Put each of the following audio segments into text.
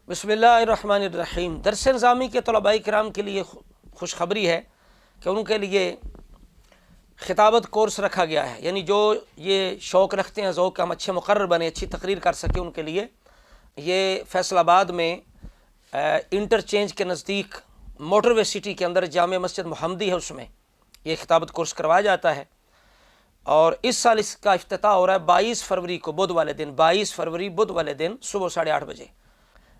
बिस्मिल्लाहिर्रहमानिर्रहीम। दरस निज़ामी के तलबाए किराम के लिए खुशखबरी है कि उनके लिए खिताबत कोर्स रखा गया है। यानी जो ये शौक़ रखते हैं ज़ौक़ हम अच्छे मुक़र्रर बने, अच्छी तकरीर कर सके, उनके लिए ये फैसलाबाद में इंटरचेंज के नज़दीक मोटरवे सिटी के अंदर जामे मस्जिद मुहम्मदी है, उसमें ये खिताबत कोर्स करवाया जाता है। और इस साल इसका इफ्तिताह हो रहा है 22 फरवरी को, बुध वाले दिन, 22 फरवरी बुध वाले दिन सुबह 8:30 बजे।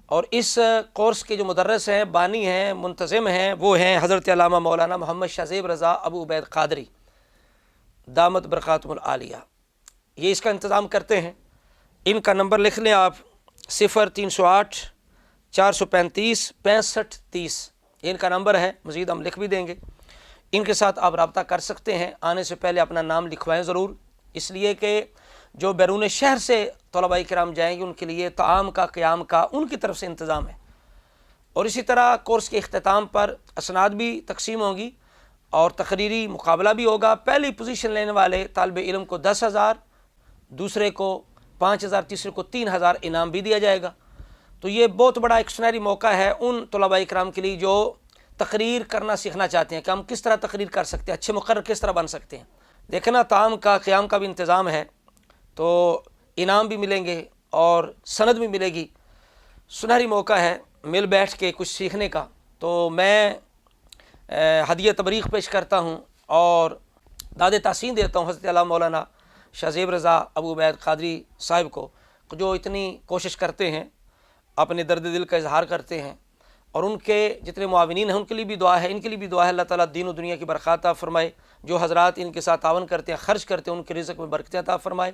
और इस कोर्स के जो मुदर्रिस हैं, बानी हैं, मुंतज़िम हैं, वो हैं हज़रत अल्लामा मौलाना मोहम्मद शज़ीब रज़ा अबू उबैद क़ादरी दामत बरक़ातुहुल आलिया, ये इसका इंतज़ाम करते हैं। इनका नंबर लिख लें आप, 0308 435 65 30, इनका नंबर है। मज़ीद हम लिख भी देंगे। इनके साथ आप रब्ता कर सकते हैं। आने से पहले अपना नाम लिखवाएं ज़रूर, इसलिए कि जो बैरून शहर से तलबाए किराम जाएंगे उनके लिए ताम का, क़याम का उनकी तरफ से इंतज़ाम है। और इसी तरह कोर्स के अख्ताम पर असनाद भी तकसीम होंगी और तकरीरी मुकाबला भी होगा। पहली पोजीशन लेने वाले तालिब इल्म को 10,000, दूसरे को 5,000, तीसरे को 3,000 इनाम भी दिया जाएगा। तो ये बहुत बड़ा एक सुनहरी मौका है उन तलबाए किराम के लिए जो तकरीर करना सीखना चाहते हैं कि हम किस तरह तकरीर कर सकते हैं, अच्छे मुक़र्रर किस तरह बन सकते हैं। देखना, ताम का, क़याम का भी इंतज़ाम है, तो इनाम भी मिलेंगे और सनद भी मिलेगी। सुनहरी मौका है मिल बैठ के कुछ सीखने का। तो मैं हदिया तबरीक पेश करता हूँ और दाद तासीन देता हूँ हज़रत अल्लामा मौलाना शज़ीब रज़ा अबू उबैद क़ादरी साहिब को, जो इतनी कोशिश करते हैं, अपने दर्द दिल का इजहार करते हैं। और उनके जितने मुआविनीन हैं उनके लिए भी दुआ है, इनके लिए भी दुआ है, अल्लाह ताला दीन और दुनिया की बरक़ात अता फ़रमाए। जो हज़रात इनके साथ तावन करते हैं, ख़र्च करते हैं, उनके रिज़्क़ में बरकत अता फ़रमाए।